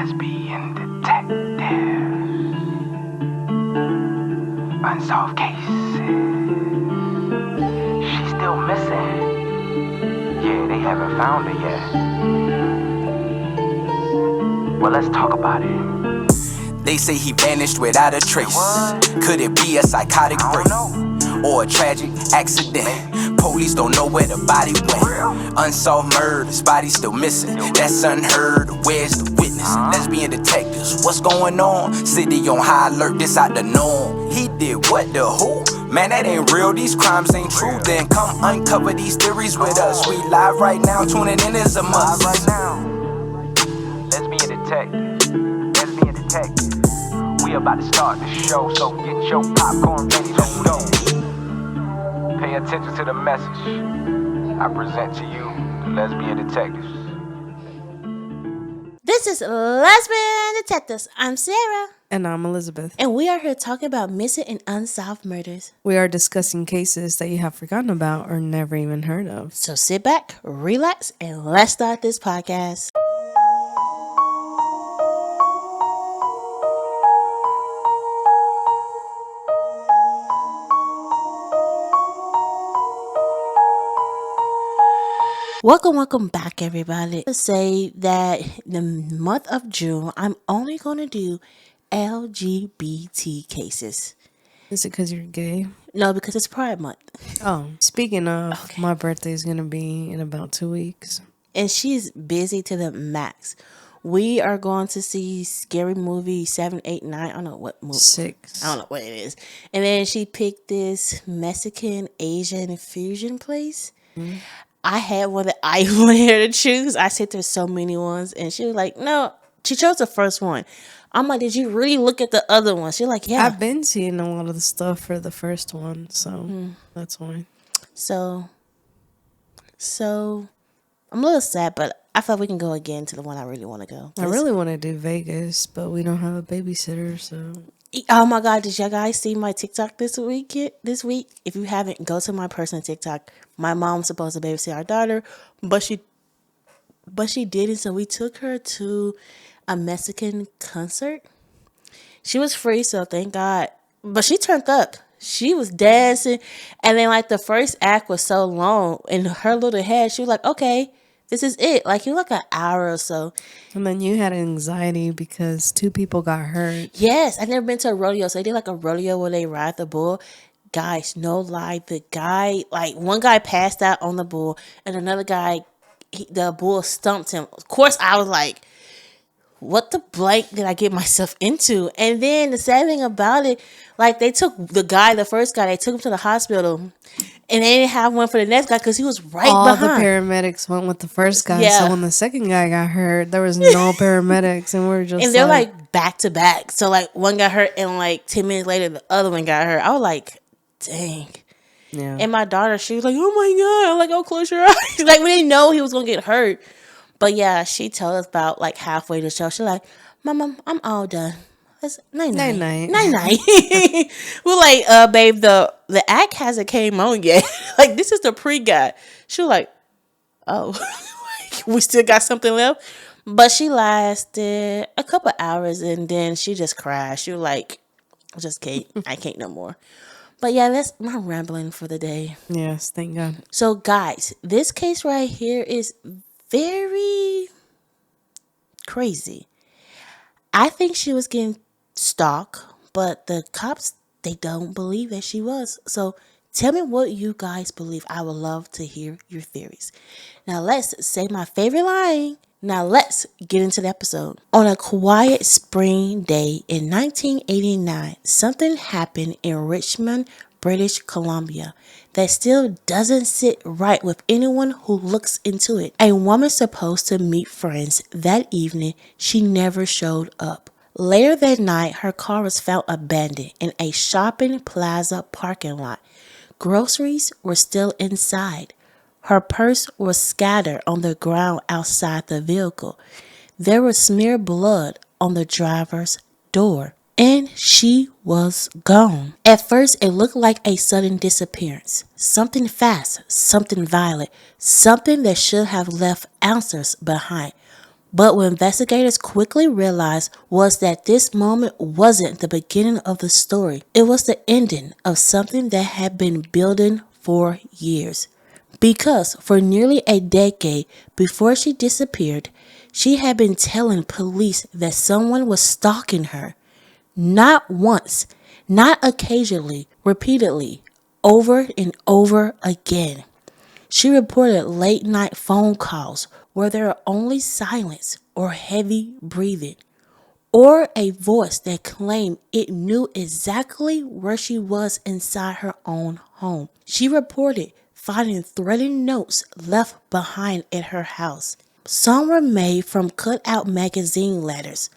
lesbian detectives, unsolved cases. She's still missing. Yeah, they haven't found her yet. Well, let's talk about it. They say he vanished without a trace. Could it be a psychotic break or a tragic accident? Police don't know where the body went. Unsolved murders, body still missing. That's unheard. Where's the witness? Lesbian detectives, what's going on? City on high alert, this out the norm. He did what, the who? Man, that ain't real, these crimes ain't true. Then come uncover these theories with us. We live right now, tuning in is a must. Live right now. Lesbian detective. Lesbian detective. We about to start the show, so get your popcorn ready to go. Pay attention to the message I present to you, the Lesbian Detectives. This is Lesbian Detectives. I'm Sarah. And I'm Elizabeth. And we are here talking about missing and unsolved murders. We are discussing cases that you have forgotten about or never even heard of. So sit back, relax, and let's start this podcast. Welcome back, everybody. To say that the month of June, I'm only going to do LGBT cases. Is it because you're gay? No, because it's Pride Month. Oh, speaking of, my birthday is going to be in about 2 weeks. And she's busy to the max. We are going to see Scary Movie 7, 8, 9. I don't know what movie. 6. I don't know what it is. And then she picked this Mexican Asian fusion place. Mm-hmm. I had one that I wanted her to choose. I said there's so many ones. And she was like, no, she chose the first one. I'm like, did you really look at the other one? She's like, yeah. I've been seeing a lot of the stuff for the first one. So that's why. So I'm a little sad, but I feel we can go again to the one I really want to go. I really want to do Vegas, but we don't have a babysitter, so. Oh my God, did y'all guys see my TikTok this week? If you haven't, go to my personal TikTok. My mom's supposed to babysit our daughter, but she didn't, so we took her to a Mexican concert. She was free, so thank God. But she turned up. She was dancing, and then like the first act was so long, in her little head, she was like, okay, this is it. Like, you like an hour or so. And then you had anxiety because 2 people got hurt. Yes, I've never been to a rodeo. So they did like a rodeo where they ride the bull. Guys, no lie. The guy, like one guy passed out on the bull and another guy, the bull stumped him. Of course, I was like, what the blank did I get myself into? And then the sad thing about it, like they took the first guy, they took him to the hospital. And they didn't have one for the next guy because he was right behind. All the paramedics went with the first guy. Yeah. So when the second guy got hurt, there was no paramedics. And we were just and they're like back to back. So like one got hurt and like 10 minutes later, the other one got hurt. I was like, dang. Yeah. And my daughter, she was like, oh my God. I'm like, oh, close your eyes. Like we didn't know he was going to get hurt. But yeah, she told us about like halfway to the show. She's like, Mama, I'm all done. Night. We're like, babe, the act hasn't came on yet. Like, this is the pre-guy. She was like, oh, we still got something left. But she lasted a couple hours and then she just cried. She was like, I can't no more. But yeah, that's my rambling for the day. Yes, thank God. So guys, this case right here is very crazy. I think she was getting stalked, but the cops, they don't believe that she was. So tell me what you guys believe. I would love to hear your theories. Now let's say my favorite line. Now let's get into the episode. On a quiet spring day in 1989, something happened in Richmond, British Columbia that still doesn't sit right with anyone who looks into it. A woman supposed to meet friends that evening, she never showed up. Later that night, her car was found abandoned in a shopping plaza parking lot. Groceries were still inside. Her purse was scattered on the ground outside the vehicle. There was smeared blood on the driver's door. And she was gone. At first, it looked like a sudden disappearance. Something fast, something violent, something that should have left answers behind. But what investigators quickly realized was that this moment wasn't the beginning of the story. It was the ending of something that had been building for years. Because for nearly a decade before she disappeared, she had been telling police that someone was stalking her. Not once, not occasionally, repeatedly, over and over again. She reported late night phone calls where there are only silence or heavy breathing, or a voice that claimed it knew exactly where she was inside her own home. She reported finding threatening notes left behind at her house. Some were made from cut-out magazine letters.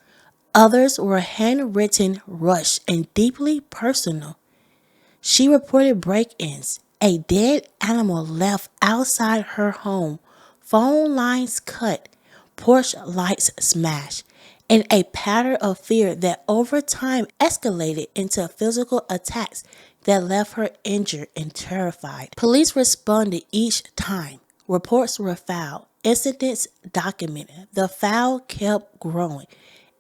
Others were handwritten, rushed, and deeply personal. She reported break-ins, a dead animal left outside her home, phone lines cut, porch lights smashed, and a pattern of fear that over time escalated into physical attacks that left her injured and terrified. Police responded each time. Reports were filed, incidents documented. The file kept growing.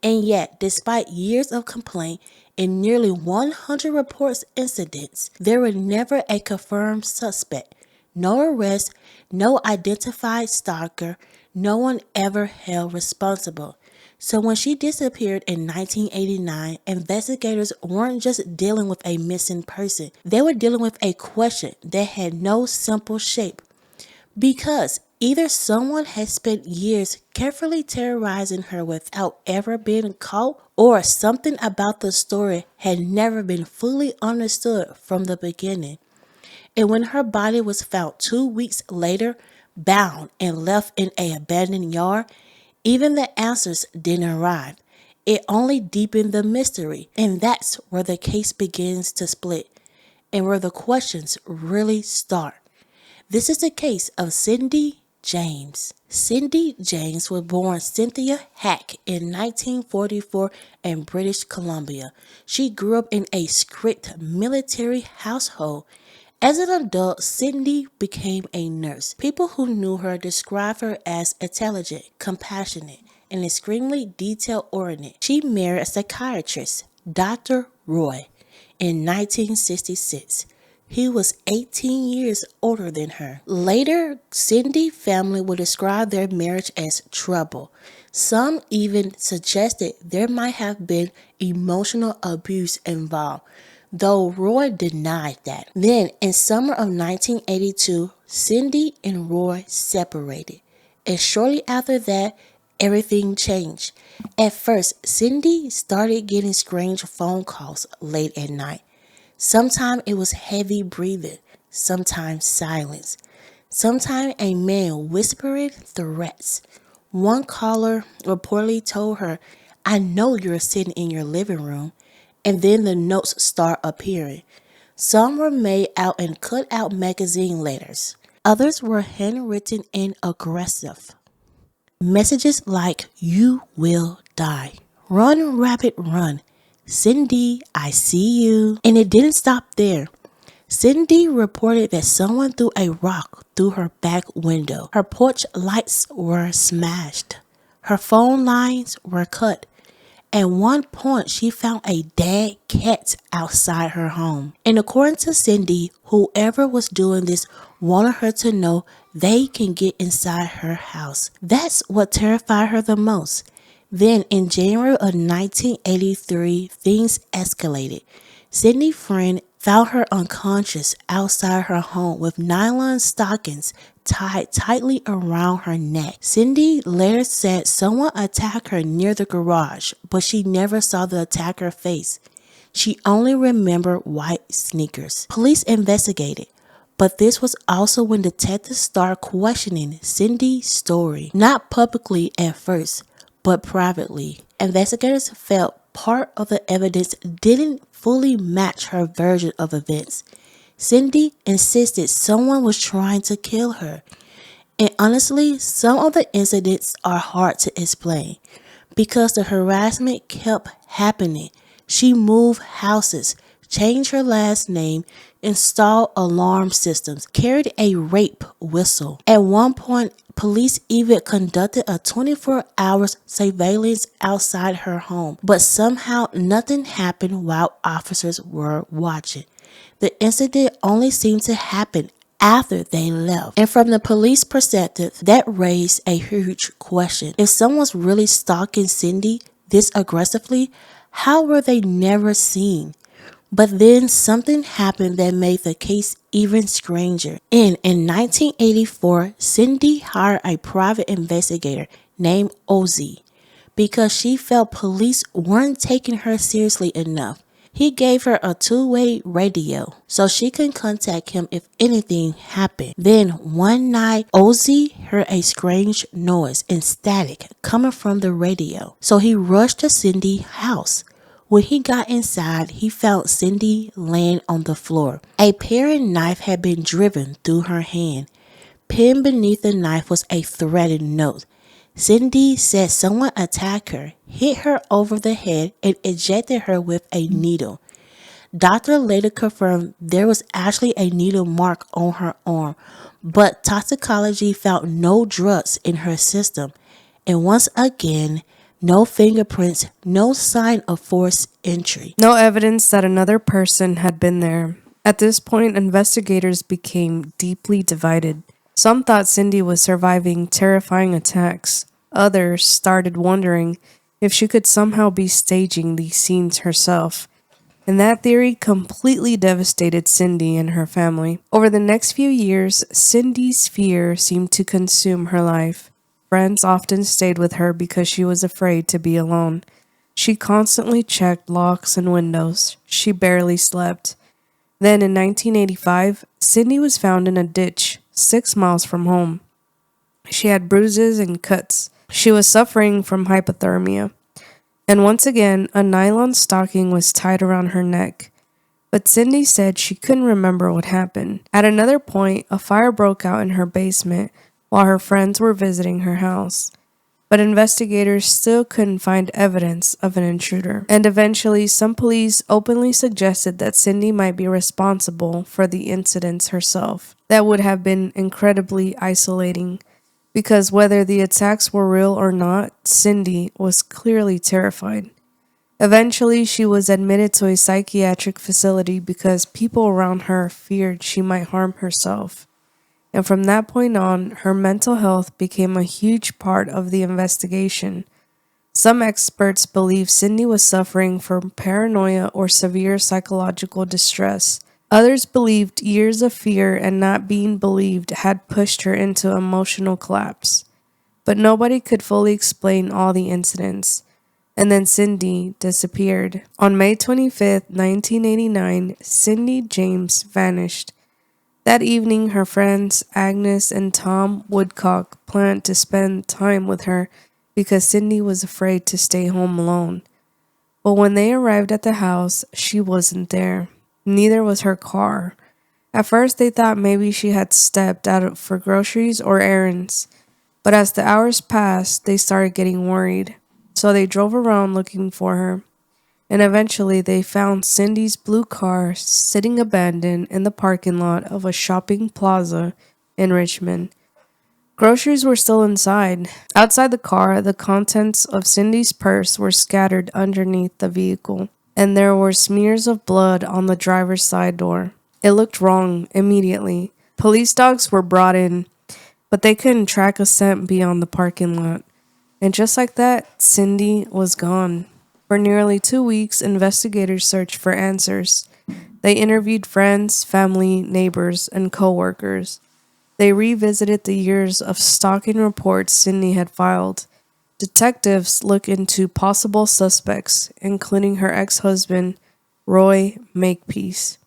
And yet, despite years of complaint and nearly 100 reports incidents, there were never a confirmed suspect. No arrest, no identified stalker, no one ever held responsible. So when she disappeared in 1989, investigators weren't just dealing with a missing person. They were dealing with a question that had no simple shape. Because either someone had spent years carefully terrorizing her without ever being caught, or something about the story had never been fully understood from the beginning. And when her body was found 2 weeks later, bound and left in an abandoned yard, even the answers didn't arrive. It only deepened the mystery, and that's where the case begins to split, and where the questions really start. This is the case of Cindy James. Cindy James was born Cynthia Hack in 1944 in British Columbia. She grew up in a strict military household. As an adult, Cindy became a nurse. People who knew her described her as intelligent, compassionate, and extremely detail-oriented. She married a psychiatrist, Dr. Roy, in 1966. He was 18 years older than her. Later, Cindy's family would describe their marriage as trouble. Some even suggested there might have been emotional abuse involved, though Roy denied that. Then, in summer of 1982, Cindy and Roy separated. And shortly after that, everything changed. At first, Cindy started getting strange phone calls late at night. Sometimes it was heavy breathing, sometimes silence, sometimes a man whispering threats. One caller reportedly told her, "I know you're sitting in your living room," and then the notes start appearing. Some were made out in cut-out magazine letters. Others were handwritten and aggressive. Messages like, "You will die. Run, rabbit, run. Cindy, I see you." And it didn't stop there. Cindy reported that someone threw a rock through her back window. Her porch lights were smashed. Her phone lines were cut. At one point, she found a dead cat outside her home. And according to Cindy, whoever was doing this wanted her to know they can get inside her house. That's what terrified her the most. Then, in January of 1983, things escalated. Cindy's friend found her unconscious outside her home with nylon stockings tied tightly around her neck. Cindy later said someone attacked her near the garage, but she never saw the attacker's face. She only remembered white sneakers. Police investigated, but this was also when detectives started questioning Cindy's story. Not publicly at first, but privately. Investigators felt part of the evidence didn't fully match her version of events. Cindy insisted someone was trying to kill her. And honestly, some of the incidents are hard to explain because the harassment kept happening. She moved houses, changed her last name, installed alarm systems, carried a rape whistle. At one point, Police even conducted a 24-hour surveillance outside her home, but somehow nothing happened while officers were watching. The incident only seemed to happen after they left. And from the police perspective, that raised a huge question. If someone's really stalking Cindy this aggressively, how were they never seen? But then something happened that made the case even stranger. In 1984, Cindy hired a private investigator named Ozzy because she felt police weren't taking her seriously enough. He gave her a two-way radio so she could contact him if anything happened. Then one night, Ozzy heard a strange noise and static coming from the radio. So he rushed to Cindy's house. When he got inside, he found Cindy laying on the floor. A paring knife had been driven through her hand. Pinned beneath the knife was a threatening note. Cindy said someone attacked her, hit her over the head, and injected her with a needle. Doctor later confirmed there was actually a needle mark on her arm, but toxicology found no drugs in her system. And once again, no fingerprints, no sign of forced entry. No evidence that another person had been there. At this point, investigators became deeply divided. Some thought Cindy was surviving terrifying attacks. Others started wondering if she could somehow be staging these scenes herself. And that theory completely devastated Cindy and her family. Over the next few years, Cindy's fear seemed to consume her life. Friends often stayed with her because she was afraid to be alone. She constantly checked locks and windows. She barely slept. Then in 1985, Cindy was found in a ditch 6 miles from home. She had bruises and cuts. She was suffering from hypothermia. And once again, a nylon stocking was tied around her neck. But Cindy said she couldn't remember what happened. At another point, a fire broke out in her basement while her friends were visiting her house. But investigators still couldn't find evidence of an intruder. And eventually, some police openly suggested that Cindy might be responsible for the incidents herself. That would have been incredibly isolating, because whether the attacks were real or not, Cindy was clearly terrified. Eventually, she was admitted to a psychiatric facility because people around her feared she might harm herself. And from that point on, her mental health became a huge part of the investigation. Some experts believe Cindy was suffering from paranoia or severe psychological distress. Others believed years of fear and not being believed had pushed her into emotional collapse. But nobody could fully explain all the incidents. And then Cindy disappeared. On May 25th, 1989, Cindy James vanished. That evening, her friends Agnes and Tom Woodcock planned to spend time with her because Cindy was afraid to stay home alone. But when they arrived at the house, she wasn't there. Neither was her car. At first, they thought maybe she had stepped out for groceries or errands. But as the hours passed, they started getting worried. So they drove around looking for her. And eventually they found Cindy's blue car sitting abandoned in the parking lot of a shopping plaza in Richmond. Groceries were still inside. Outside the car, the contents of Cindy's purse were scattered underneath the vehicle, and there were smears of blood on the driver's side door. It looked wrong immediately. Police dogs were brought in, but they couldn't track a scent beyond the parking lot. And just like that, Cindy was gone. For nearly 2 weeks, investigators searched for answers. They interviewed friends, family, neighbors, and co-workers. They revisited the years of stalking reports Cindy had filed. Detectives looked into possible suspects, including her ex-husband, Roy Makepeace.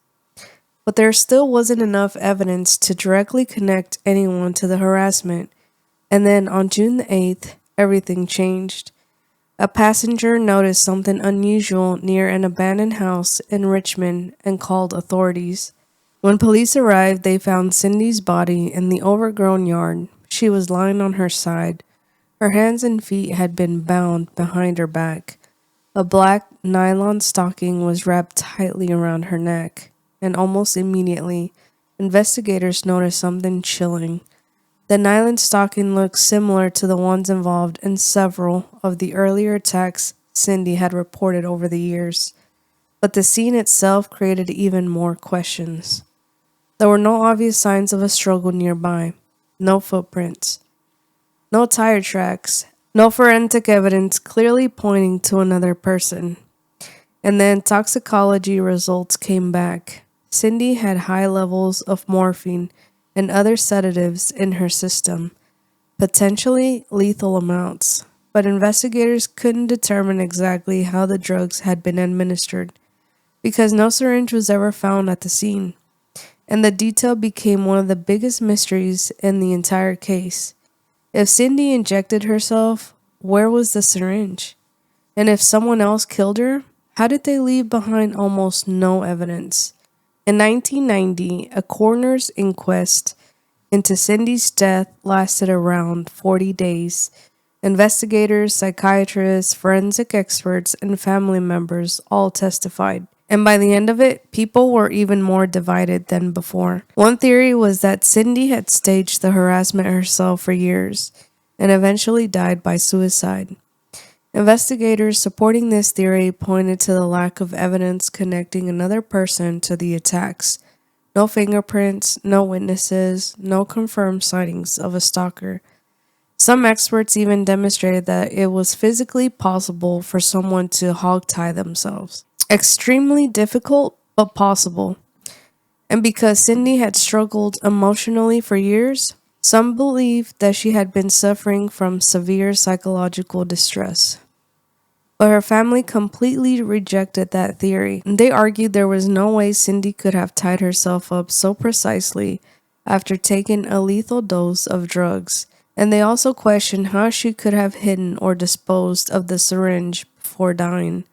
But there still wasn't enough evidence to directly connect anyone to the harassment. And then on June the 8th, everything changed. A passenger noticed something unusual near an abandoned house in Richmond and called authorities. When police arrived, they found Cindy's body in the overgrown yard. She was lying on her side. Her hands and feet had been bound behind her back. A black nylon stocking was wrapped tightly around her neck. And almost immediately, investigators noticed something chilling. The nylon stocking looked similar to the ones involved in several of the earlier attacks Cindy had reported over the years, but the scene itself created even more questions. There were no obvious signs of a struggle nearby, no footprints, no tire tracks, no forensic evidence clearly pointing to another person. And then toxicology results came back. Cindy had high levels of morphine and other sedatives in her system, potentially lethal amounts, but investigators couldn't determine exactly how the drugs had been administered because no syringe was ever found at the scene, and the detail became one of the biggest mysteries in the entire case. If Cindy injected herself, where was the syringe? And if someone else killed her, how did they leave behind almost no evidence? In 1990, a coroner's inquest into Cindy's death lasted around 40 days. Investigators, psychiatrists, forensic experts, and family members all testified. And by the end of it, people were even more divided than before. One theory was that Cindy had staged the harassment herself for years and eventually died by suicide. Investigators supporting this theory pointed to the lack of evidence connecting another person to the attacks. No fingerprints, no witnesses, no confirmed sightings of a stalker. Some experts even demonstrated that it was physically possible for someone to hogtie themselves. Extremely difficult, but possible. And because Cindy had struggled emotionally for years, some believed that she had been suffering from severe psychological distress. But her family completely rejected that theory. They argued there was no way Cindy could have tied herself up so precisely after taking a lethal dose of drugs. And they also questioned how she could have hidden or disposed of the syringe before dying.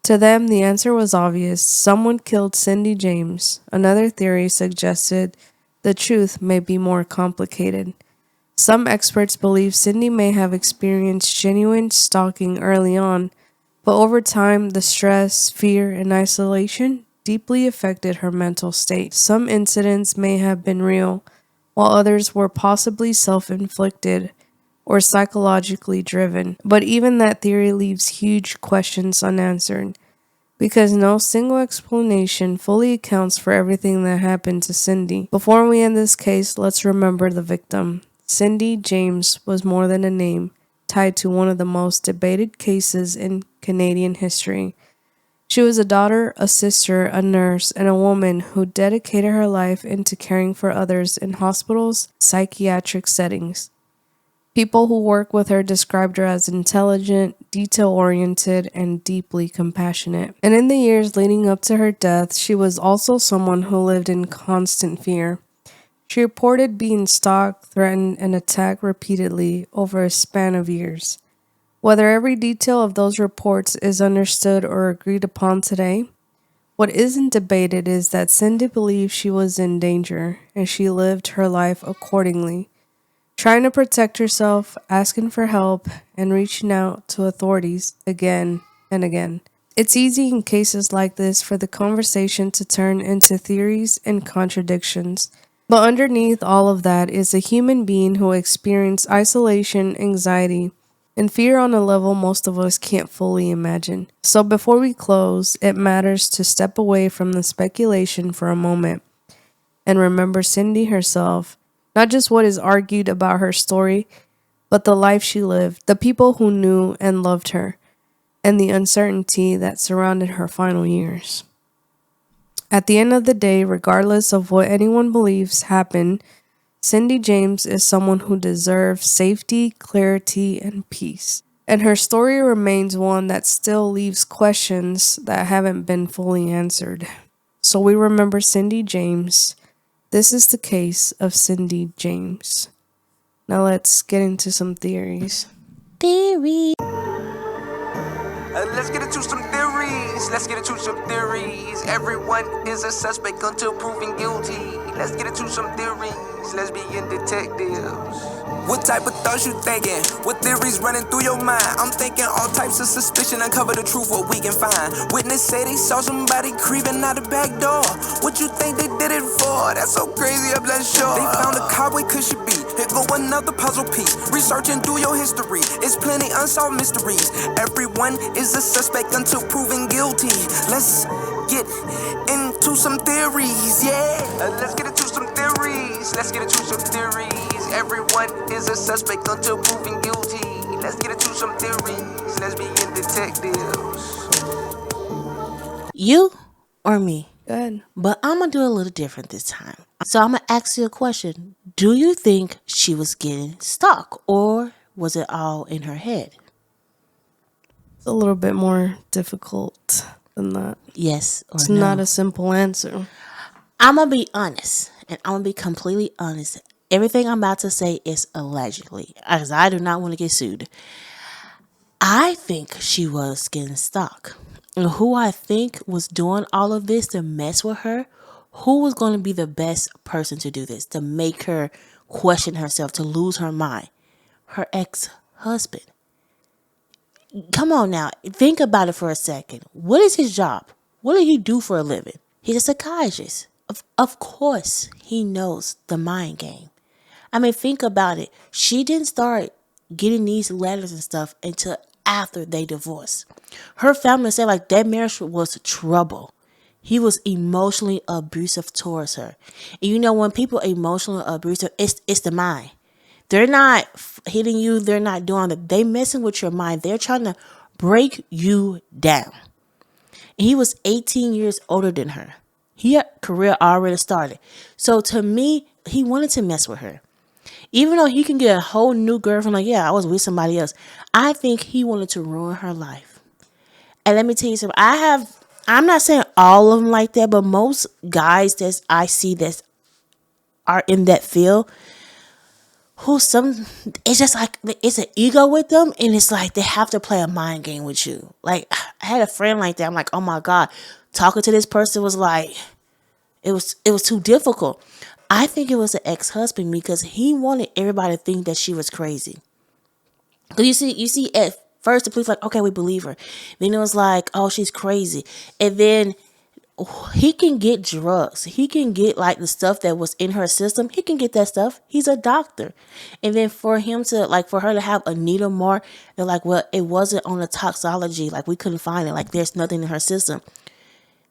To them, the answer was obvious. Someone killed Cindy James. Another theory suggested the truth may be more complicated. Some experts believe Cindy may have experienced genuine stalking early on, but over time, the stress, fear, and isolation deeply affected her mental state. Some incidents may have been real, while others were possibly self-inflicted or psychologically driven. But even that theory leaves huge questions unanswered, because no single explanation fully accounts for everything that happened to Cindy. Before we end this case, let's remember the victim. Cindy James was more than a name, tied to one of the most debated cases in Canadian history. She was a daughter, a sister, a nurse, and a woman who dedicated her life into caring for others in hospitals, psychiatric settings. People who worked with her described her as intelligent, detail-oriented, and deeply compassionate. And in the years leading up to her death, she was also someone who lived in constant fear. She reported being stalked, threatened, and attacked repeatedly over a span of years. Whether every detail of those reports is understood or agreed upon today, what isn't debated is that Cindy believed she was in danger, and she lived her life accordingly, trying to protect herself, asking for help, and reaching out to authorities again and again. It's easy in cases like this for the conversation to turn into theories and contradictions. But underneath all of that is a human being who experienced isolation, anxiety, and fear on a level most of us can't fully imagine. So before we close, it matters to step away from the speculation for a moment and remember Cindy herself, not just what is argued about her story, but the life she lived, the people who knew and loved her, and the uncertainty that surrounded her final years. At the end of the day, regardless of what anyone believes happened, Cindy James is someone who deserves safety, clarity, and peace. And her story remains one that still leaves questions that haven't been fully answered. So we remember Cindy James. This is the case of Cindy James. Now let's get into some theories. Theory. Let's get into some theories. Everyone is a suspect until proven guilty. Let's get into some theories. Let's begin detectives. What type of thoughts you thinking? What theories running through your mind? I'm thinking all types of suspicion. Uncover the truth, what we can find. Witness say they saw somebody creeping out the back door. What you think they did it for? That's so crazy, I'm not sure. They found a car, where could she be? Here go another puzzle piece. Research and do your history. It's plenty unsolved mysteries. Everyone is a suspect until proven guilty. Let's get into some theories, yeah. Let's get into some theories. Let's get into some theories. Everyone is a suspect until proven guilty. Let's get into some theories. Let's begin detectives. You or me? Good. But I'm going to do a little different this time. So I'm going to ask you a question. Do you think she was getting stalked, or was it all in her head? It's a little bit more difficult than that. Yes or It's no? not a simple answer. I'm going to be honest, and I'm going to be completely honest. Everything I'm about to say is allegedly, because I do not want to get sued. I think she was getting stalked. And who I think was doing all of this to mess with her, who was going to be the best person to do this, to make her question herself, to lose her mind? Her ex-husband. Come on now, think about it for a second. What is his job? What did he do for a living? He's a psychiatrist. Of course, he knows the mind game. I mean, think about it. She didn't start getting these letters and stuff until after they divorced. Her family said like that marriage was trouble. He was emotionally abusive towards her. And you know, when people are emotionally abusive, it's the mind. They're not hitting you. They're not doing it. They messing with your mind. They're trying to break you down. And he was 18 years older than her. His career already started. So to me, he wanted to mess with her. Even though he can get a whole new girlfriend, like, yeah, I was with somebody else. I think he wanted to ruin her life. And let me tell you something. I'm not saying all of them like that, but most guys that I see that are in that field, it's just like, it's an ego with them. And it's like, they have to play a mind game with you. Like, I had a friend like that. I'm like, oh my God, talking to this person was like, it was too difficult. I think it was an ex-husband because he wanted everybody to think that she was crazy. Because you see, at first the police like, okay, we believe her. Then it was like, oh, she's crazy. And then he can get drugs. He can get like the stuff that was in her system. He can get that stuff. He's a doctor. And then for her to have a needle mark, they're like, well, it wasn't on the toxology. Like, we couldn't find it. Like, there's nothing in her system.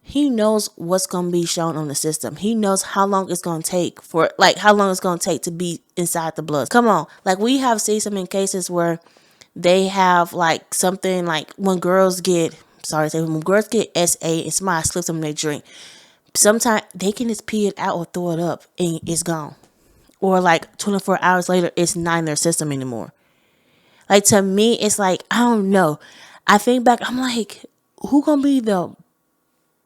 He knows what's going to be shown on the system. He knows how long it's going to take to be inside the blood. Come on. Like, we have seen some in cases where they have like something like when girls get SA and somebody slips them in their drink. Sometimes they can just pee it out or throw it up and it's gone. Or like 24 hours later, it's not in their system anymore. Like, to me, it's like, I don't know. I think back, I'm like, who going to be the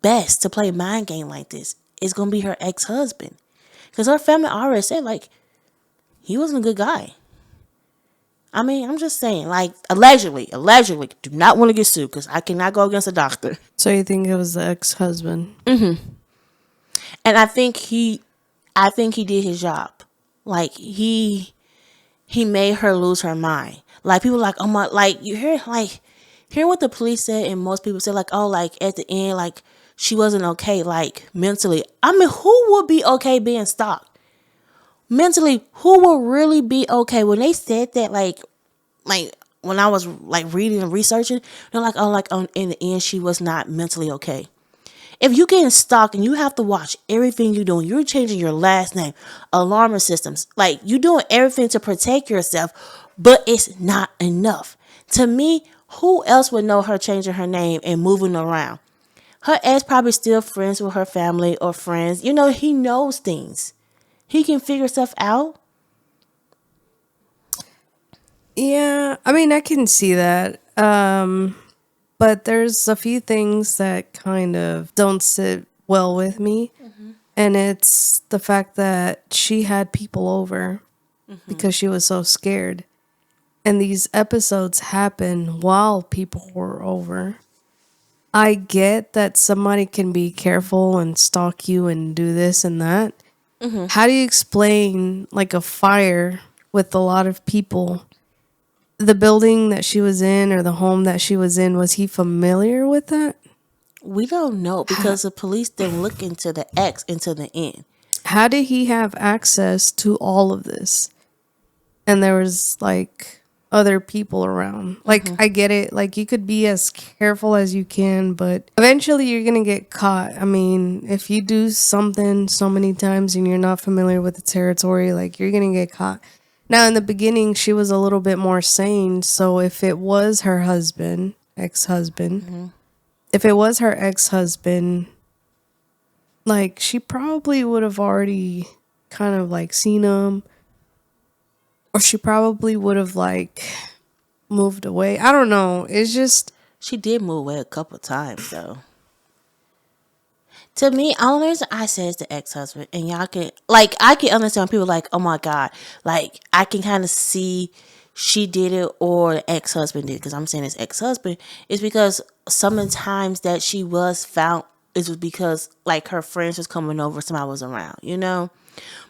best to play a mind game like this? It's gonna be her ex-husband, because her family already said like he wasn't a good guy. I mean, I'm just saying, like, allegedly, do not want to get sued because I cannot go against a doctor. So you think it was the ex-husband? And I think he did his job. Like, he made her lose her mind. Like, people like, oh my, like, you hear what the police said, and most people said like, oh, like at the end, like, she wasn't okay, like, mentally. I mean, who would be okay being stalked? Mentally, who will really be okay? When they said that, like when I was like reading and researching, they're like, oh, like in the end, she was not mentally okay. If you getting stalked and you have to watch everything you're doing, you're changing your last name, alarm systems, like, you're doing everything to protect yourself, but it's not enough. To me, who else would know her changing her name and moving around? Her ex probably still friends with her family or friends. You know, he knows things. He can figure stuff out. Yeah, I mean, I can see that. But there's a few things that kind of don't sit well with me. And it's the fact that she had people over because she was so scared. And these episodes happen while people were over. I get that somebody can be careful and stalk you and do this and that. How do you explain like a fire with a lot of people? The building that she was in or the home that she was in, was he familiar with that? We don't know because the police didn't look into the ex until the end. How did he have access to all of this? and there was like other people around. Like, I get it. Like, you could be as careful as you can, but eventually you're going to get caught. I mean, if you do something so many times and you're not familiar with the territory, like, you're going to get caught. Now, in the beginning, she was a little bit more sane. So if it was her husband, ex-husband, if it was her ex-husband, like, she probably would have already kind of like seen him, or she probably would have like moved away. I don't know. It's just, She did move away a couple times though. To me, only reason I say it's the ex husband, and y'all can like I can understand when people like, oh my god, like I can kind of see she did it or the ex husband did, because I'm saying it's ex husband is because some of the times that she was found it was because like her friends was coming over, somebody was around, you know.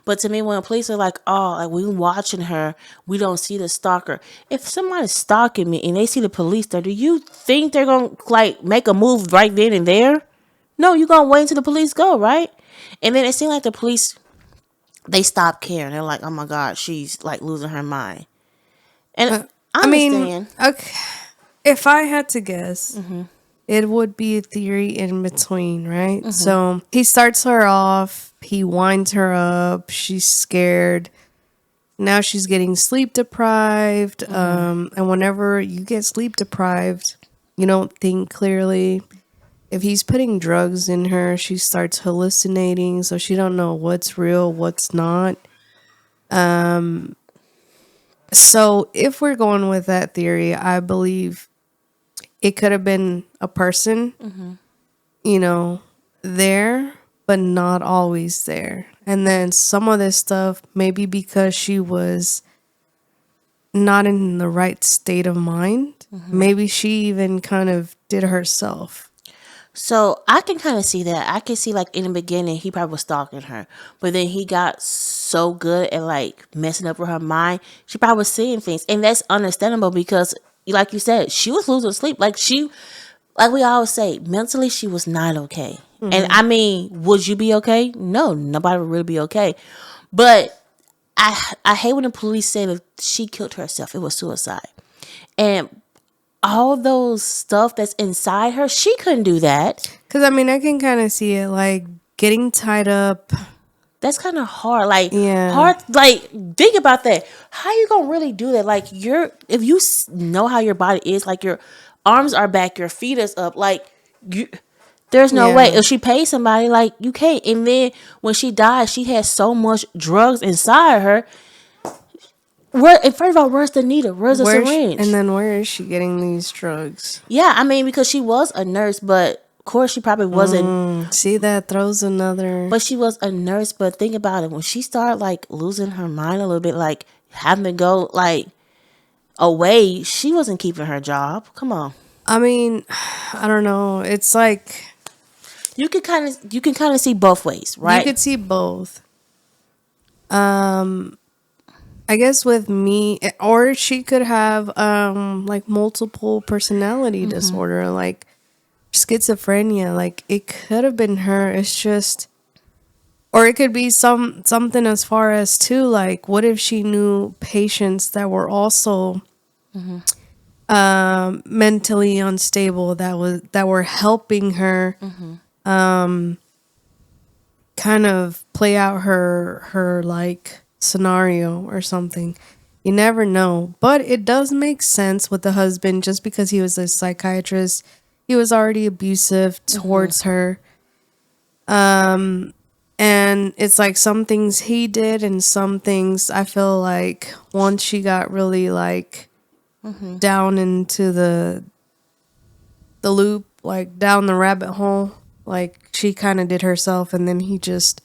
But to me, when the police are like, oh, like we watching her, we don't see the stalker. If somebody's stalking me and they see the police there, do you think they're gonna like make a move right then and there? No, you gonna wait until the police go, right? And then it seemed like the police they stopped caring. They're like, oh my god, she's like losing her mind. And I I mean, understand. okay, if I had to guess, it would be a theory in between, right? So he starts her off, he winds her up, she's scared. Now she's getting sleep deprived. And whenever you get sleep deprived, you don't think clearly. If he's putting drugs in her, she starts hallucinating, so she don't know what's real, what's not. So if we're going with that theory, I believe it could have been a person, you know, there, but not always there. And then some of this stuff, maybe because she was not in the right state of mind, maybe she even kind of did herself. So I can kind of see that. I can see like in the beginning he probably was stalking her, but then he got so good at like messing up with her mind. She probably was seeing things, and that's understandable because, like you said, she was losing sleep. Like we always say, mentally she was not okay. And I mean, would you be okay? No, nobody would really be okay. But I hate when the police say that she killed herself. It was suicide, and all those stuff that's inside her, she couldn't do that. Because, I mean, I can kind of see it like getting tied up. That's kind of hard. Like, Yeah. hard. Like, think about that. How you gonna really do that? Like, if you know how your body is, like your arms are back, your feet is up. Like, there's no way. Yeah. If she pays somebody, like you can't. And then when she died, she had so much drugs inside her. And first of all, where's the needle? Where's the syringe? And then where is she getting these drugs? Yeah, I mean, because she was a nurse, but of course she probably wasn't. See, that throws another. But she was a nurse. But think about it. When she started like losing her mind a little bit, like having to go like away, she wasn't keeping her job. Come on. I mean, I don't know. It's like You can kind of see both ways, right? you could see both. I guess with me, or she could have like multiple personality disorder, like schizophrenia. Like, it could have been her. It's just, or it could be something as far as too, like, what if she knew patients that were also mentally unstable, that were helping her kind of play out her like scenario or something. You never know. But it does make sense with the husband. Just because he was a psychiatrist, he was already abusive towards her. And it's like some things he did and some things I feel like once she got really like down into the loop, like down the rabbit hole, like she kind of did herself, and then he just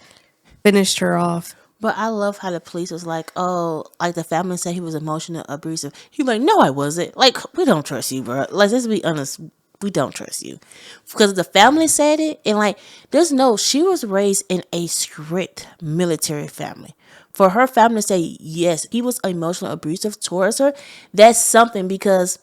finished her off. But I love how the police was like, oh, like the family said he was emotional abusive. He like, no, I wasn't. Like, we don't trust you, bro. Like, let's be honest. We don't trust you. Because the family said it, and like, she was raised in a strict military family. For her family to say, yes, he was emotional abusive towards her, that's something because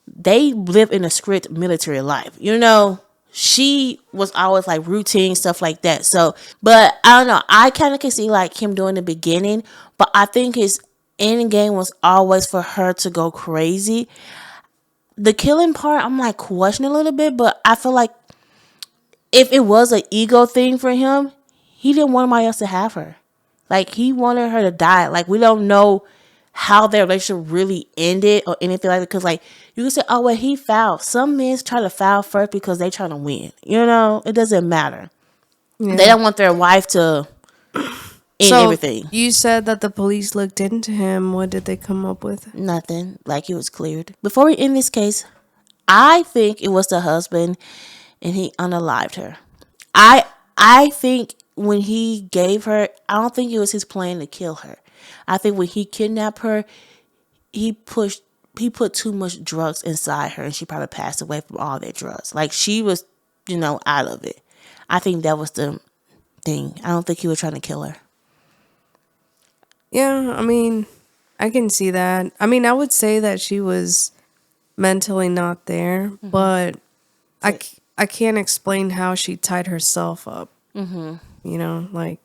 they live in a strict military life. You know, she was always like routine, stuff like that. So, but I don't know. I kind of can see like him doing the beginning, but I think end game was always for her to go crazy. The killing part, I'm like questioning a little bit, but I feel like if it was an ego thing for him, he didn't want anybody else to have her. Like, he wanted her to die. Like, we don't know how their relationship really ended or anything like that. Because, like, you can say, oh, well, he fouled. Some men try to foul first because they trying to win. You know? It doesn't matter. Yeah. They don't want their wife to end everything. You said that the police looked into him. What did they come up with? Nothing. Like, he was cleared. Before we end this case, I think it was the husband and he unalived her. I think when he gave her, I don't think it was his plan to kill her. I think when he kidnapped her, he put too much drugs inside her and she probably passed away from all that drugs. Like, she was, out of it. I think that was the thing. I don't think he was trying to kill her. Yeah, I mean, I can see that. I mean, I would say that she was mentally not there, but I can't explain how she tied herself up. Like,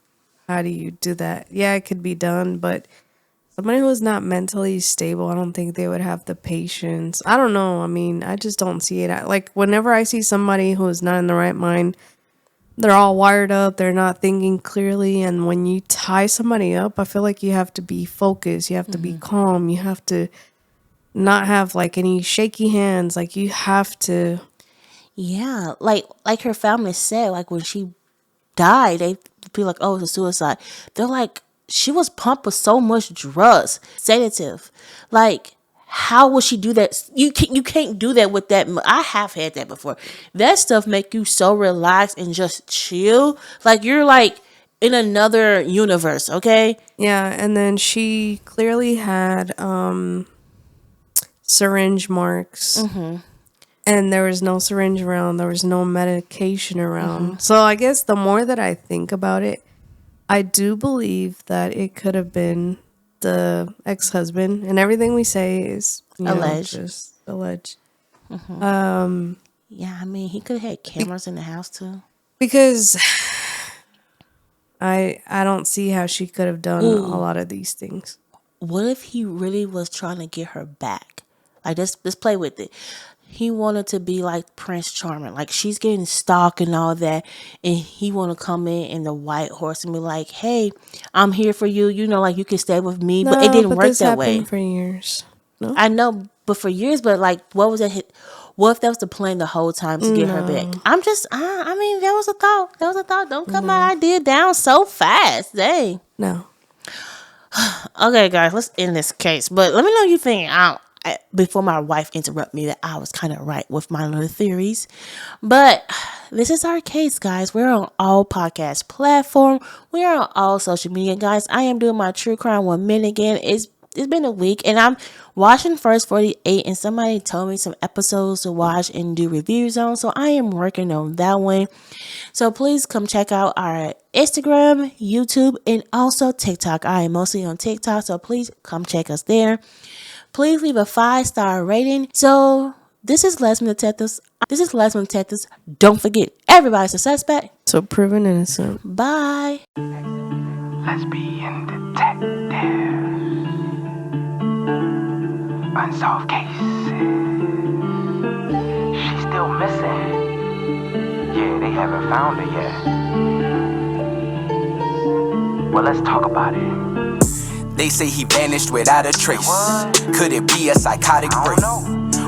how do you do that? Yeah, it could be done, but somebody who is not mentally stable, I don't think they would have the patience. I don't know. I mean, I just don't see it. Like, whenever I see somebody who is not in the right mind, they're all wired up. They're not thinking clearly. And when you tie somebody up, I feel like you have to be focused. You have to be calm. You have to not have, like, any shaky hands. Like, you have to. Yeah. Like her family said, like, when she died, they feel like, oh, it's a suicide. They're like, she was pumped with so much drugs, sedative. Like, how would she do that? You can't do that with that. I have had that before. That stuff make you so relaxed and just chill. Like, you're like in another universe, okay? Yeah, and then she clearly had syringe marks. And there was no syringe around. There was no medication around. So I guess the more that I think about it, I do believe that it could have been the ex-husband. And everything we say is alleged. Just alleged. Yeah, I mean, he could have had cameras in the house too. Because I don't see how she could have done a lot of these things. What if he really was trying to get her back? Like, let's play with it. He wanted to be like Prince Charming. Like, she's getting stalked and all that. And he want to come in the white horse and be like, hey, I'm here for you. Like, you can stay with me. But it didn't work that way. For years. No? I know, but for years. But, like, what was that? What if that was the plan the whole time to get her back? I'm just, I mean, that was a thought. That was a thought. Don't cut my idea down so fast. Dang. No. Okay, guys, let's end this case. But let me know you think before my wife interrupt me that I was kind of right with my little theories. But this is our case, guys. We're on all podcast platform. We are on all social media, guys. I am doing my True Crime 1 minute again. It's been a week and I'm watching First 48 and somebody told me some episodes to watch and do reviews on. So I am working on that one. So please come check out our Instagram, YouTube, and also TikTok. I am mostly on TikTok. So please come check us there. Please leave a 5-star rating. So this is Lesbian Detectives. Don't forget, everybody's a suspect. So proven innocent. Bye. Lesbian detectives. Unsolved cases. She's still missing. Yeah, they haven't found her yet. Well, let's talk about it. They say he vanished without a trace. Could it be a psychotic break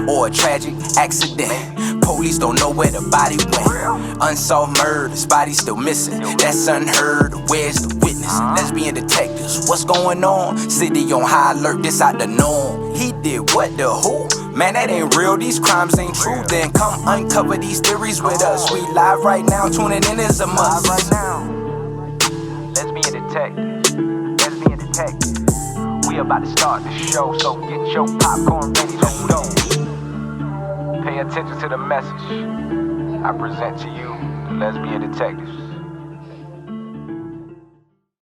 or a tragic accident? Police don't know where the body went. Unsolved murders, body still missing. That's unheard. Where's the witness? Lesbian detectives, what's going on? City on high alert, this out the norm. He did what, the who? Man, that ain't real, these crimes ain't true. Then come uncover these theories with us. We live right now, tuning in is a must. Lesbian detective. We about to start the show, so get your popcorn ready, let's go. Pay attention to the message I present to you, the Lesbian Detectives.